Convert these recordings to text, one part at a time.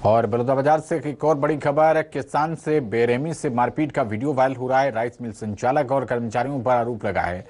और बलौदाबाजार से एक और बड़ी खबर, किसान से बेरहमी से मारपीट का वीडियो वायरल हो रहा है। राइस मिल संचालक और कर्मचारियों पर आरोप लगा है,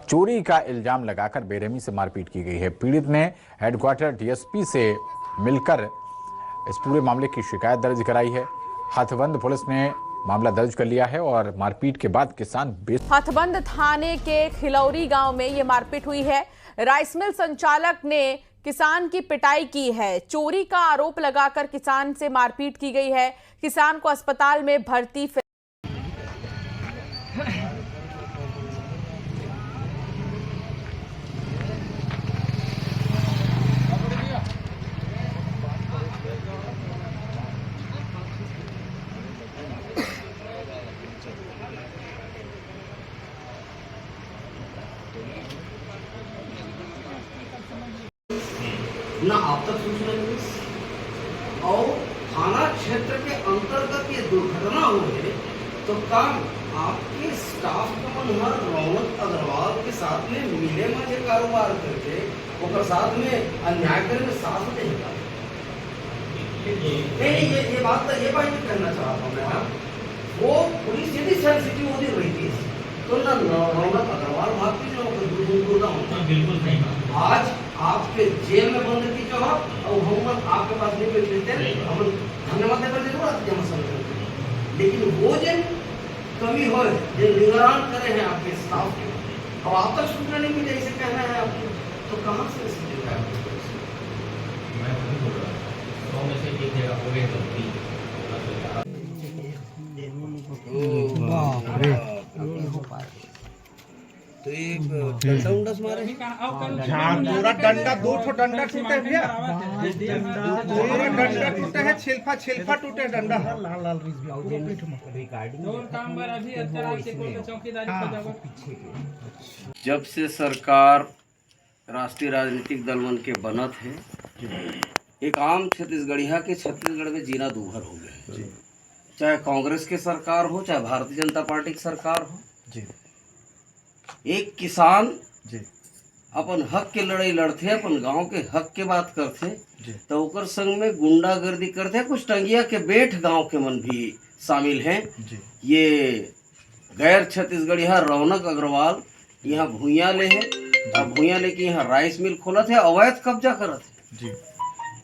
चोरी का इल्जाम लगाकर बेरहमी से मारपीट की गई है। पीड़ित ने हेडक्वार्टर डीएसपी से मिलकर इस पूरे मामले की शिकायत दर्ज कराई है। हथबंद पुलिस ने मामला दर्ज कर लिया है और मारपीट के बाद किसान हथबंद थाने के खिलौरी गांव में ये मारपीट हुई है। राइस मिल संचालक ने किसान की पिटाई की है। चोरी का आरोप लगाकर किसान से मारपीट की गई है। किसान को अस्पताल में भर्ती ना आप तक सूचना मिली और थाना क्षेत्र के अंतर्गत ये दुर्घटना हुई तो काम आपके स्टाफ का मनोहर रौनक अग्रवाल के साथ में मिले मजे कारोबार करके और साथ में अन्याय करे में साथ देगा। नहीं ये बात कहना चाहता हूँ मैं, वो पुलिस यदि सेंसिटिव होती रहती तो ना रौनक अग्रवाल भागती ना बिल्कुल नहीं। आज आपके जेल में बंद की जो और हम आपके पास नहीं बैठ लेते हम धन्यवाद देकर जरूरत है, लेकिन वो जो कमी हो जो निगरान करे हैं आपके स्टाफ के और आप तक सूचना नहीं मिले इसे कहना है आपको, तो कहाँ से मैं वही बोल रहा हूँ 100 में से एक जगह हो गई गलती। तो एक डंडा उंडा मारे पूरा डंडा 2 ठो डंडा टूटे भैया, पूरा डंडा टूटे है, छिलफा टूटे डंडा लाल लाल जब से सरकार राष्ट्रीय राजनीतिक दल मन के बनत है, एक आम छत्तीसगढ़िया के छत्तीसगढ़ में जीना दूभर हो गया। चाहे कांग्रेस की सरकार हो चाहे भारतीय जनता पार्टी की सरकार हो, एक किसान अपन हक के लड़ाई लड़ते, अपन गांव के हक के बात करते, तो ओकर संग में गुंडागर्दी करते। कुछ टंगिया के बेठ गांव के मन भी शामिल हैं। ये गैर छत्तीसगढ़िया रौनक अग्रवाल यहाँ भूया ले है, भूया लेके यहाँ राइस मिल खोलत है, अवैध कब्जा करत है।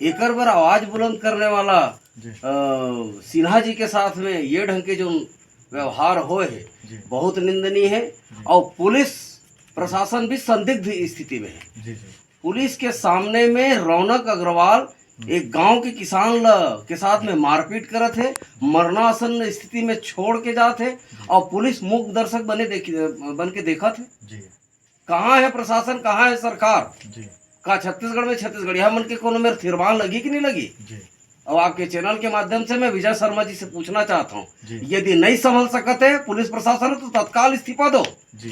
एकर पर आवाज बुलंद करने वाला सिन्हा जी के साथ में ये ढंग के जो व्यवहार हो है बहुत निंदनीय है। और पुलिस प्रशासन भी संदिग्ध स्थिति में है। पुलिस के सामने में रौनक अग्रवाल एक गांव के किसान के साथ में मारपीट करत है, मरणासन स्थिति में छोड़ के जाते और पुलिस मूक दर्शक बन के देखत है। कहाँ है प्रशासन, कहाँ है सरकार? का छत्तीसगढ़ में छत्तीसगढ़िया मन के कोनो मेरे थिरवान लगी कि नहीं लगी? और आपके चैनल के माध्यम से मैं विजय शर्मा जी से पूछना चाहता हूँ, यदि नहीं संभल सकते है पुलिस प्रशासन तो तत्काल इस्तीफा दो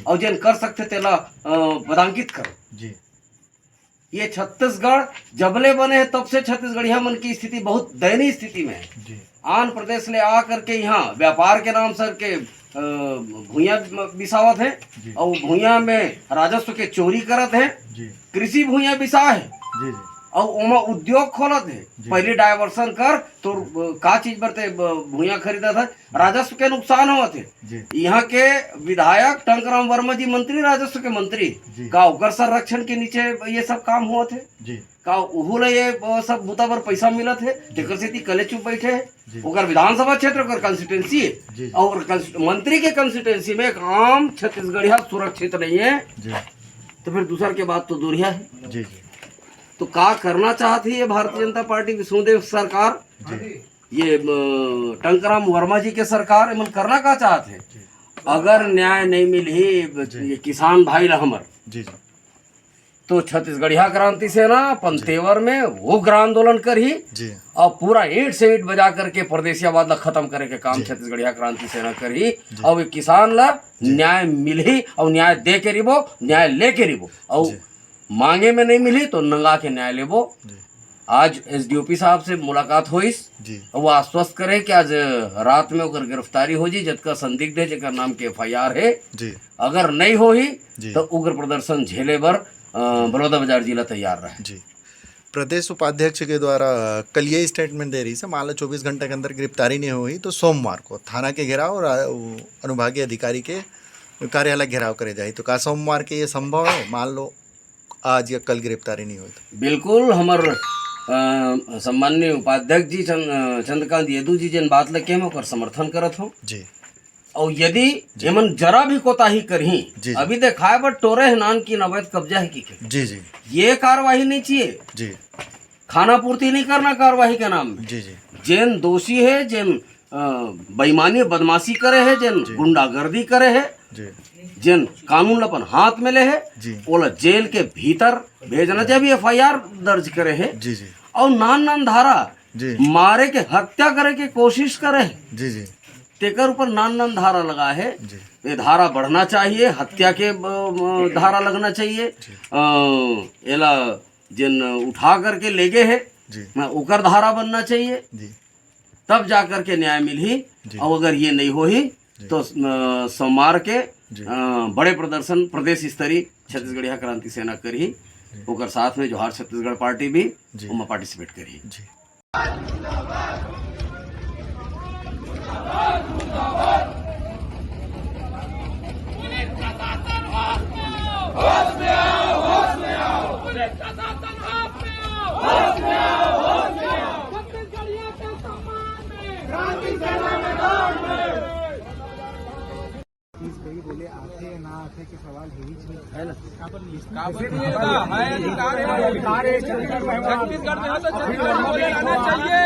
और जिन कर सकते तेला पदांकित करो। ये छत्तीसगढ़ जबले बने हैं तब से छत्तीसगढ़िया मन की स्थिति बहुत दयनीय स्थिति में है। आंध्र प्रदेश ले आ करके यहाँ व्यापार के नाम सर के भूया बिसावत है और भूया में राजस्व के चोरी करत है। कृषि भूया बिसा है और उमा उद्योग खोलत है। पहले डायवर्सन कर तो का चीज बरते भूया खरीदा था, राजस्व के नुकसान हुआ थे। यहाँ के विधायक टंकराम वर्मा जी मंत्री राजस्व के मंत्री का ओकर संरक्षण के नीचे ये सब काम हुआ थे का उहू ले ये सब बुता पर पैसा मिला थे, तेकर से कले चुप बैठे है। ओकर विधानसभा क्षेत्र ओकर कंस्टिट्यूंसी है और मंत्री के कंस्टिट्यूंसी में एक आम छत्तीसगढ़िया सुरक्षित नहीं है, तो फिर दूसर के बात तो दूरिया है। तो का करना चाहती है भारतीय जनता पार्टी विष्णुदेव सरकार, ये टंकराम वर्मा जी के सरकार इमन करना का चाहते हैं? अगर न्याय नहीं मिली ये किसान भाई हमर तो छत्तीसगढ़िया क्रांति सेना पंतेवर में उग्र आंदोलन कर ही और पूरा ईंट से ईंट बजा करके परदेशियावाद ला खत्म करे के काम छत्तीसगढ़िया क्रांति सेना कर ही और किसान ला न्याय मिली और न्याय दे के रिबो, न्याय लेके रिबो और मांगे में नहीं मिली तो नंगा के न्याय लेबो। आज एसडीओपी साहब से मुलाकात हुई, वो आश्वस्त करे कि आज रात में ओकर गिरफ्तारी हो जी, जबका संदिग्ध है जेकर नाम के FIR है। अगर नहीं हो ही तो उग्र प्रदर्शन झेले बर बलौदाबाजार जिला तैयार रहे। प्रदेश उपाध्यक्ष के द्वारा कल यही स्टेटमेंट दे रही है, मान लो 24 घंटे के अंदर गिरफ्तारी नहीं हुई तो सोमवार को थाना के घेराव और अनुभागीय अधिकारी के कार्यालय घेराव करे जाए। तो क्या सोमवार के ये संभव है? मान लो आज या कल गिरफ्तारी नहीं हुई तो बिल्कुल हमार सम्माननीय उपाध्यक्ष जी चंद्रकांत येदू जी जिन बात लगे हम ओकर समर्थन करत हो जी। और यदि एमन जरा भी कोताही करही जी। अभी देखाए बट टोरे है नान की अवैध कब्जा है की जी जी ये कार्यवाही नहीं चाहिए जी। खाना पूर्ति नहीं करना कार्यवाही के नाम में। जी जी जिन दोषी है जिन बेईमानी बदमाशी करे है जिन गुंडागर्दी करे है जी जिन कानून अपन हाथ में ले है जी ओला जेल के भीतर भेजना चाहिए, FIR दर्ज करे है जी जी और नान धारा जी मारे के हत्या करे के कोशिश करे है जी जी तेकर ऊपर नान धारा लगा है। जी ये धारा बढ़ना चाहिए, हत्या के धारा लगना चाहिए। एला जिन उठा करके ले गए है जी उकर धारा बनना चाहिए, जी तब जा करके न्याय मिली। जी। और अगर ये नहीं होही तो सोमवार के जी। बड़े प्रदर्शन प्रदेश स्तरीय छत्तीसगढ़िया क्रांति सेना करी ओकर साथ में जोहार छत्तीसगढ़ पार्टी भी जी। उमा पार्टिसिपेट करी। जी। बोले आते या ना आते के सवाल है ना। छत्तीसगढ़ में तो आना चाहिए।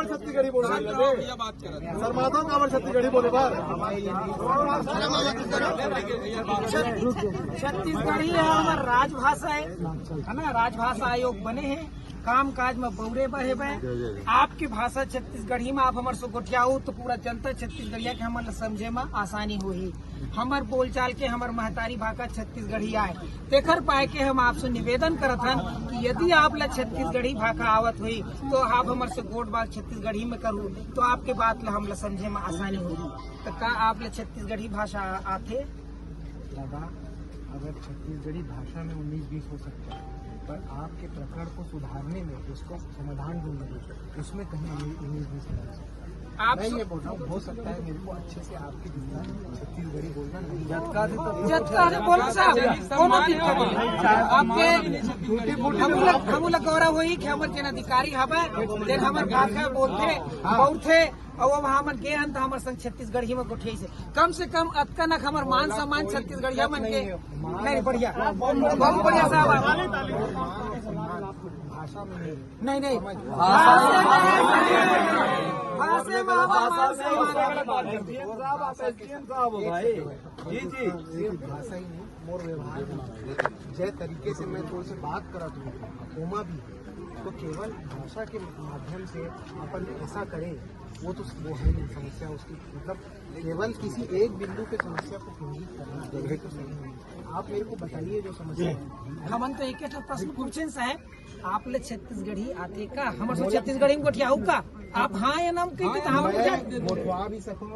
छत्तीसगढ़ी बोले शर्माता काबर छत्तीसगढ़ी बोले बार छत्तीसगढ़ी है हमार राजभाषा है ना। राजभाषा आयोग बने हैं, काम काज में बौरे बहे बे। आपकी भाषा छत्तीसगढ़ी में आप हमारे से गोठियाऊ तो पूरा जनता छत्तीसगढ़िया के हमारे समझे में आसानी होही। हमार बोलचाल के हमार महतारी भाषा छत्तीसगढ़ी आए तेखर पाए के हम आपसे निवेदन करत हन कि यदि आप ला छत्तीसगढ़ी भाषा आवत हुई तो आप हमारे से गोट बात छत्तीसगढ़ी में करूँ तो आपके बात ला हम ला समझे में आसानी होगी। तो का आप ला छत्तीसगढ़ी भाषा आते? दादा अगर छत्तीसगढ़ी भाषा में 19-20 हो सकता है पर आपके प्रकरण को सुधारने में उसको समाधान ढूंढने उसमें कहीं 19-20 नहीं हो सकता। आप मैं ये बोल रहा हूँ हो सकता है मेरे को अच्छे से आपकी दुनिया छत्तीसगढ़ी बोलना नहीं जत्का बोल साहब कोनो दिक्कत नहीं। आपके हम गौरव हुई कि हमर जन अधिकारी हवे देन हमर भाषा बोलते बोलते और वहाँ मन के अंत हमर संग छत्तीसगढ़ी में गोठिया से कम अतका नक हमर मान सम्मान छत्तीसगढ़िया मन के नहीं बढ़िया बहुत बढ़िया साहब। भाषा में नहीं भाषा ही नहीं मोर व्यवहार जय तरीके से मैं थोड़ी से बात करा दूँ ओमा भी तो केवल भाषा के माध्यम से अपन ऐसा करें वो तो वो है नहीं समस्या उसकी मतलब केवल किसी एक बिंदु पे समस्या को केंद्रित करना ये तो सही नहीं। आप मेरे को बताइए जो समस्या है। हमन तो एक प्रश्न पूछे साहब आप ले छत्तीसगढ़ी आते का हमारे से छत्तीसगढ़ी में गोठियाऊ का आप हाँ या नाम कही तो हम गोठवा भी सको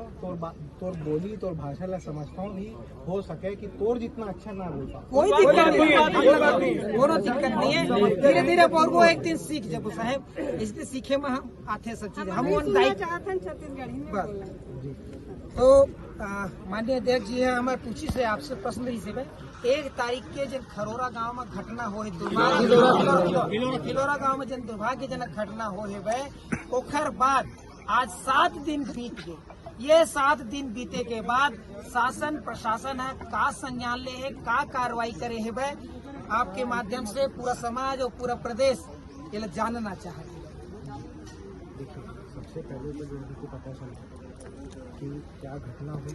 तोर बोली तोर भाषा ला समझता हूँ भी हो सके कि तोर जितना अच्छा ना बोल पाओ कोई दिक्कत नहीं, कोनो दिक्कत नहीं है। धीरे धीरे और वो एक दिन सीख जब साहब इसलिए सीखे में हम आते सब चीज हम छत्तीसगढ़ी में। तो माननीय अध्यक्ष जी है हमारे पूछी से आपसे प्रश्न रही से 1 तारीख के जन खरोरा गांव में घटना हो है खिलोरा गांव में जन दुर्भाग्यजनक घटना हो है ओखर बाद आज 7 दिन बीत गए। ये 7 दिन बीते के बाद शासन प्रशासन है का संज्ञान ले है का कार्रवाई करे है भाई आपके माध्यम से पूरा समाज और पूरा प्रदेश ये जानना चाहते हैं। देखिए सबसे पहले तो जो उनको पता चला कि क्या घटना हुई,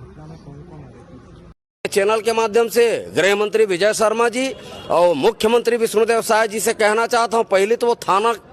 घटना में कौन कौन आ रही थी। चैनल के माध्यम से गृह मंत्री विजय शर्मा जी और मुख्यमंत्री विष्णुदेव साय जी से कहना चाहता हूं, पहले तो वो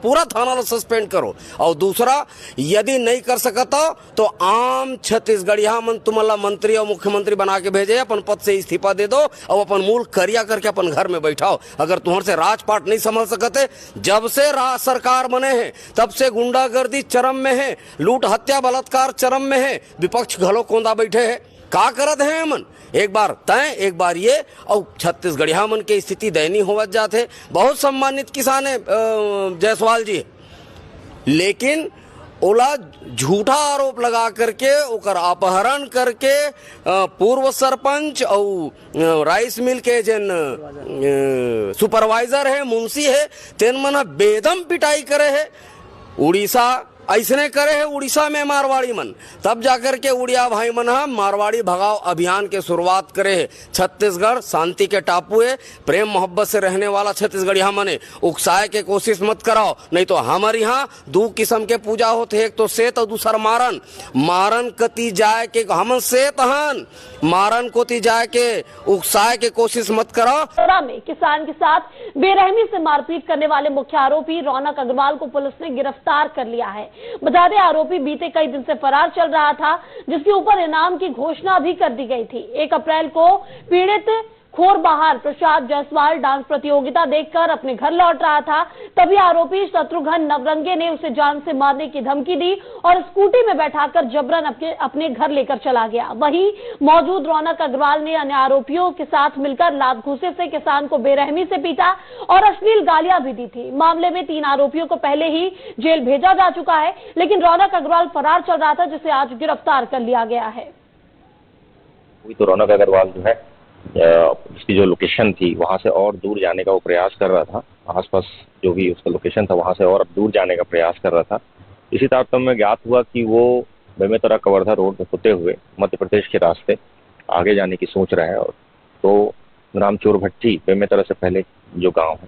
पूरा थाना सस्पेंड करो, और दूसरा यदि नहीं कर सकता तो आम छत्तीसगढ़िया मन तुम्हारा मंत्री और मुख्यमंत्री बना के भेजे, अपन पद से इस्तीफा दे दो और अपन मूल करिया करके अपन घर में बैठाओ। अगर तुम्हारे से राजपाट नहीं संभल सकते, जब से सरकार बने हैं तब से गुंडागर्दी चरम में है, लूट हत्या बलात्कार चरम में है, विपक्ष घलो कोंदा बैठे है, का करत है मन? एक बार तय एक बार ये, और छत्तीसगढ़िया मन की स्थिति दयनीय होवत जाते। बहुत सम्मानित किसान है जायसवाल जी, लेकिन ओला झूठा आरोप लगा करके ओकर अपहरण करके पूर्व सरपंच और राइस मिल के जन सुपरवाइजर है, मुंशी है, तेन मन बेदम पिटाई करे है। उड़ीसा ऐसने करे है, उड़ीसा में मारवाड़ी मन, तब जाकर के उड़िया भाई मन मारवाड़ी भगाओ अभियान के शुरुआत करे है। छत्तीसगढ़ शांति के टापू है, प्रेम मोहब्बत से रहने वाला छत्तीसगढ़िया मने उकसाए के कोशिश मत कराओ, नहीं तो हमारे यहाँ दो किस्म के पूजा होते हैं, एक तो सेत और दूसरा मारन। मारन कति जाए के हम सेत हन, मारन कोती जाए के उकसाए के कोशिश मत कराओ। में किसान के साथ बेरहमी से मारपीट करने वाले मुख्य आरोपी रौनक अग्रवाल को पुलिस ने गिरफ्तार कर लिया है। बता दें, आरोपी बीते कई दिन से फरार चल रहा था, जिसके ऊपर इनाम की घोषणा भी कर दी गई थी। 1 अप्रैल को पीड़ित खोरबहार प्रसाद जायसवाल डांस प्रतियोगिता देखकर अपने घर लौट रहा था, तभी आरोपी शत्रुघ्न नवरंगे ने उसे जान से मारने की धमकी दी और स्कूटी में बैठाकर जबरन अपने घर लेकर चला गया। वहीं मौजूद रौनक अग्रवाल ने अन्य आरोपियों के साथ मिलकर लात घूंसे से किसान को बेरहमी से पीटा और अश्लील गालियां भी दी थी। मामले में 3 आरोपियों को पहले ही जेल भेजा जा चुका है, लेकिन रौनक अग्रवाल फरार चल रहा था, जिसे आज गिरफ्तार कर लिया गया है। तो रौनक अग्रवाल जो है उसकी जो लोकेशन थी वहां से और दूर जाने का वो प्रयास कर रहा था, आसपास जो भी उसका लोकेशन था वहां से और दूर जाने का प्रयास कर रहा था। इसी तारतम्य में ज्ञात हुआ कि वो बेमेतरा कवर्धा रोड में होते हुए मध्य प्रदेश के रास्ते आगे जाने की सोच रहा है। और तो ग्राम चोरभट्टी बेमेतरा से पहले जो गांव है